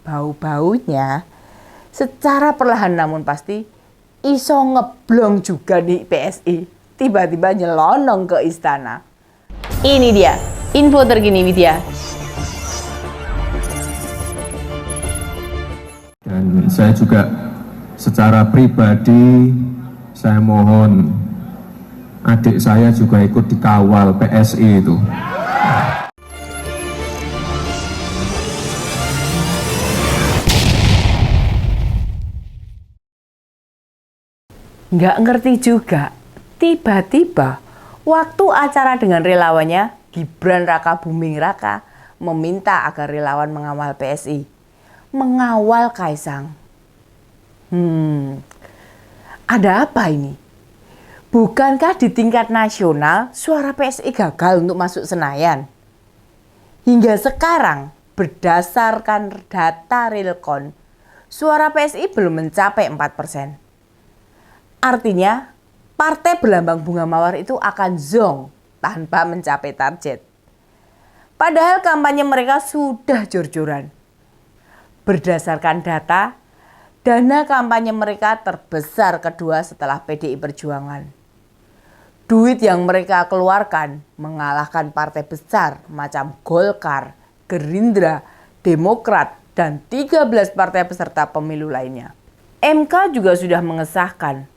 bau-baunya secara perlahan namun pasti iso ngeblong juga di PSI. Tiba-tiba nyelonong ke istana. Ini dia info terkini Widya. Dan saya juga secara pribadi saya mohon adik saya juga ikut dikawal PSI itu. Nggak ngerti juga, tiba-tiba waktu acara dengan relawannya, Gibran Raka Buming Raka meminta agar relawan mengawal PSI. Mengawal Kaisang. Ada apa ini? Bukankah di tingkat nasional suara PSI gagal untuk masuk Senayan? Hingga sekarang, berdasarkan data Realcon, suara PSI belum mencapai 4%. Artinya, partai berlambang bunga mawar itu akan zonk tanpa mencapai target. Padahal kampanye mereka sudah jor-joran. Berdasarkan data, dana kampanye mereka terbesar kedua setelah PDI Perjuangan. Duit yang mereka keluarkan mengalahkan partai besar macam Golkar, Gerindra, Demokrat, dan 13 partai peserta pemilu lainnya. MK juga sudah mengesahkan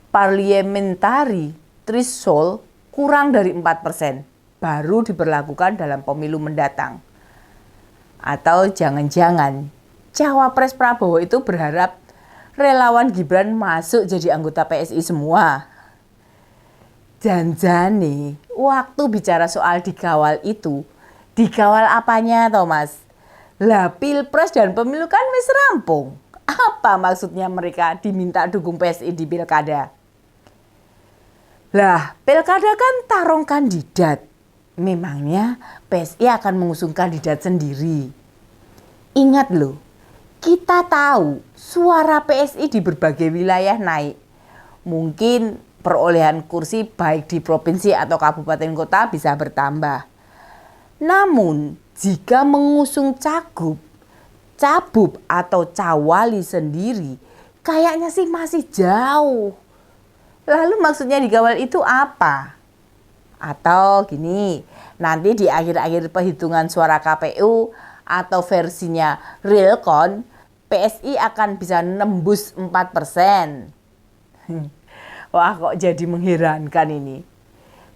parliamentary threshold kurang dari 4% baru diberlakukan dalam pemilu mendatang. Atau jangan-jangan Cawapres Prabowo itu berharap relawan Gibran masuk jadi anggota PSI semua. Janjane waktu bicara soal dikawal itu, dikawal apanya Thomas? Lah Pilpres dan pemilu kan wis rampung. Apa maksudnya mereka diminta dukung PSI di pilkada? Lah pilkada kan tarung kandidat. Memangnya PSI akan mengusung kandidat sendiri. Ingat loh, kita tahu suara PSI di berbagai wilayah naik. Mungkin perolehan kursi baik di provinsi atau kabupaten kota bisa bertambah. Namun jika mengusung cagup, cabub atau cawali sendiri, kayaknya sih masih jauh. Lalu maksudnya dikawal itu apa? Atau gini, nanti di akhir-akhir perhitungan suara KPU atau versinya Realcon, PSI akan bisa nembus 4%. Wah, kok jadi mengherankan ini.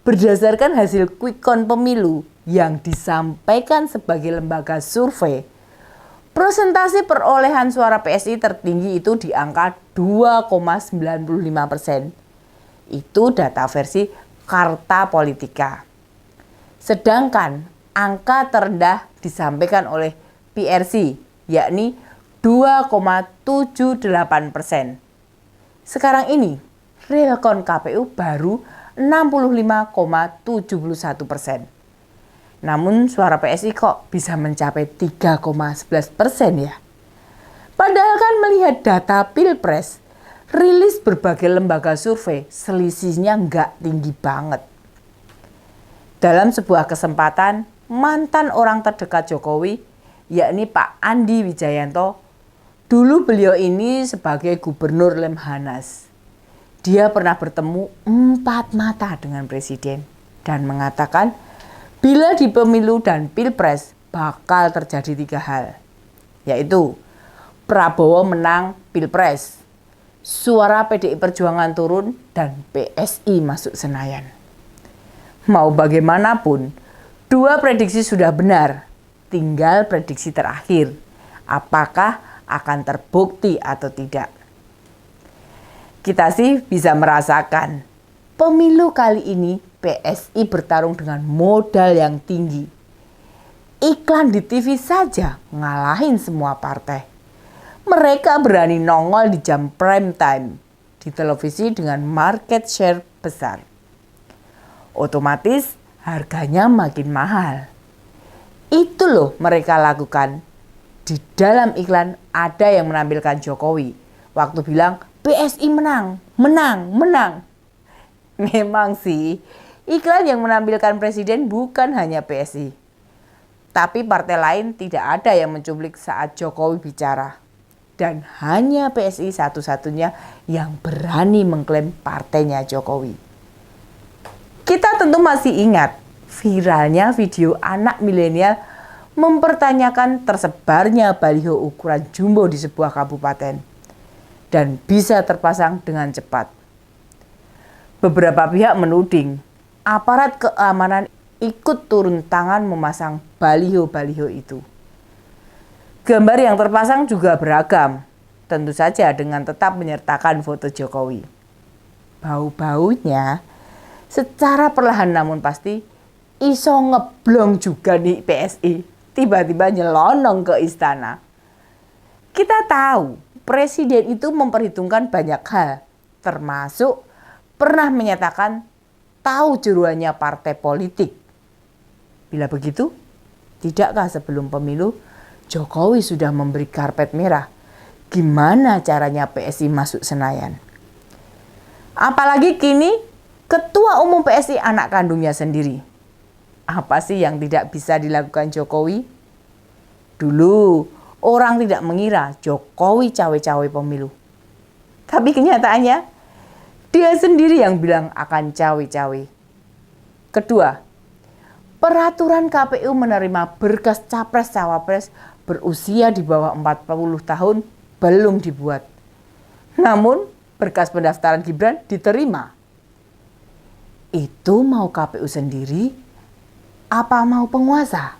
Berdasarkan hasil quick count pemilu yang disampaikan sebagai lembaga survei, persentase perolehan suara PSI tertinggi itu di angka 2,95%. Itu data versi Carta Politika. Sedangkan angka terendah disampaikan oleh PRC, yakni 2,78%. Sekarang ini, Realcon KPU baru 65,71%. Namun suara PSI kok bisa mencapai 3,11% ya? Padahal kan melihat data Pilpres, rilis berbagai lembaga survei, selisihnya nggak tinggi banget. Dalam sebuah kesempatan, mantan orang terdekat Jokowi, yakni Pak Andi Wijayanto, dulu beliau ini sebagai gubernur Lemhanas. Dia pernah bertemu 4 mata dengan presiden dan mengatakan bila di pemilu dan pilpres bakal terjadi 3 hal, yaitu Prabowo menang pilpres, suara PDI Perjuangan turun, dan PSI masuk Senayan. Mau bagaimanapun, 2 prediksi sudah benar. Tinggal prediksi terakhir. Apakah akan terbukti atau tidak? Kita sih bisa merasakan pemilu kali ini PSI bertarung dengan modal yang tinggi. Iklan di TV saja ngalahin semua partai. Mereka berani nongol di jam prime time di televisi dengan market share besar. Otomatis harganya makin mahal. Itu loh mereka lakukan. Di dalam iklan ada yang menampilkan Jokowi waktu bilang PSI menang, menang, menang. Memang sih, iklan yang menampilkan presiden bukan hanya PSI. Tapi partai lain tidak ada yang mencuplik saat Jokowi bicara. Dan hanya PSI satu-satunya yang berani mengklaim partainya Jokowi. Kita tentu masih ingat viralnya video anak milenial mempertanyakan tersebarnya baliho ukuran jumbo di sebuah kabupaten dan bisa terpasang dengan cepat. Beberapa pihak menuding aparat keamanan ikut turun tangan memasang baliho-baliho itu. Gambar yang terpasang juga beragam, tentu saja dengan tetap menyertakan foto Jokowi. Bau-baunya secara perlahan namun pasti iso ngeblong juga di PSI, tiba-tiba nyelonong ke istana. Kita tahu presiden itu memperhitungkan banyak hal, termasuk pernah menyatakan tahu jeroannya partai politik. Bila begitu, tidakkah sebelum pemilu Jokowi sudah memberi karpet merah? Gimana caranya PSI masuk Senayan? Apalagi kini Ketua Umum PSI anak kandungnya sendiri. Apa sih yang tidak bisa dilakukan Jokowi? Dulu orang tidak mengira Jokowi cawe-cawe pemilu. Tapi kenyataannya dia sendiri yang bilang akan cawe-cawe. Kedua, peraturan KPU menerima berkas capres-cawapres berusia di bawah 40 tahun belum dibuat. Namun berkas pendaftaran Gibran diterima. Itu mau KPU sendiri, apa mau penguasa?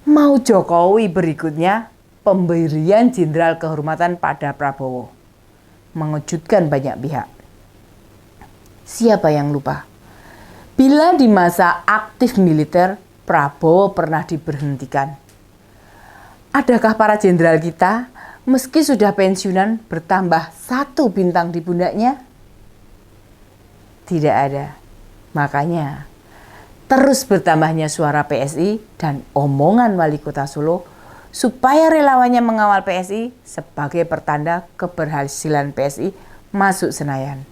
Mau Jokowi berikutnya pemberian jenderal kehormatan pada Prabowo. Mengejutkan banyak pihak. Siapa yang lupa? Bila di masa aktif militer Prabowo pernah diberhentikan. Adakah para jenderal kita meski sudah pensiunan bertambah 1 bintang di pundaknya? Tidak ada. Makanya terus bertambahnya suara PSI dan omongan wali kota Solo supaya relawannya mengawal PSI sebagai pertanda keberhasilan PSI masuk Senayan.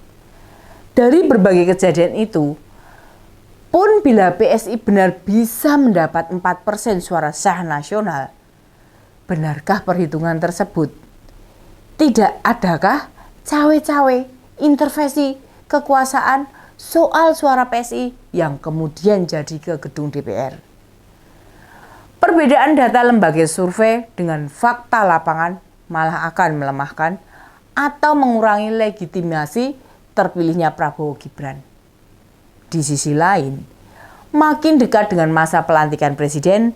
Dari berbagai kejadian itu, pun bila PSI benar bisa mendapat 4% suara sah nasional, benarkah perhitungan tersebut? Tidak adakah cawe-cawe, intervensi kekuasaan soal suara PSI yang kemudian jadi ke gedung DPR? Perbedaan data lembaga survei dengan fakta lapangan malah akan melemahkan atau mengurangi legitimasi terpilihnya Prabowo Gibran. Di sisi lain, makin dekat dengan masa pelantikan presiden,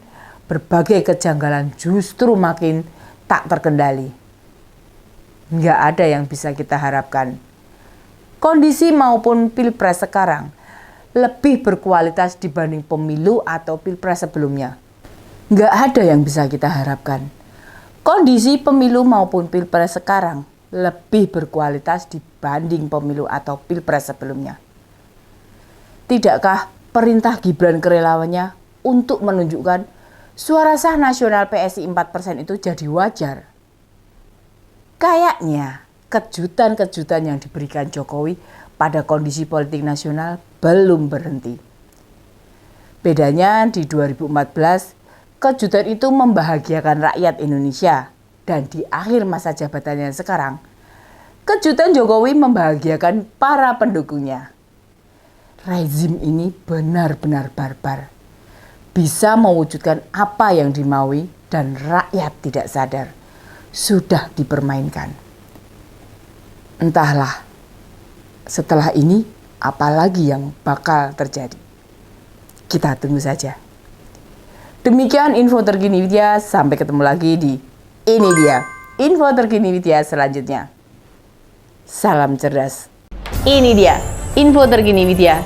berbagai kejanggalan justru makin tak terkendali. Nggak ada yang bisa kita harapkan. Kondisi maupun pilpres sekarang lebih berkualitas dibanding pemilu atau pilpres sebelumnya. Nggak ada yang bisa kita harapkan. Kondisi pemilu maupun pilpres sekarang lebih berkualitas dibanding pemilu atau pilpres sebelumnya. Tidakkah perintah Gibran ke relawannya untuk menunjukkan suara sah nasional PSI 4% itu jadi wajar? Kayaknya kejutan-kejutan yang diberikan Jokowi pada kondisi politik nasional belum berhenti. Bedanya di 2014, kejutan itu membahagiakan rakyat Indonesia. Dan di akhir masa jabatannya sekarang, kejutan Jokowi membahagiakan para pendukungnya. Rezim ini benar-benar barbar. Bisa mewujudkan apa yang dimaui dan rakyat tidak sadar. Sudah dipermainkan. Entahlah, setelah ini apalagi yang bakal terjadi. Kita tunggu saja. Demikian info terkini Widya, sampai ketemu lagi di Ini Dia, info terkini Widya selanjutnya. Salam cerdas. Ini dia, info terkini Widya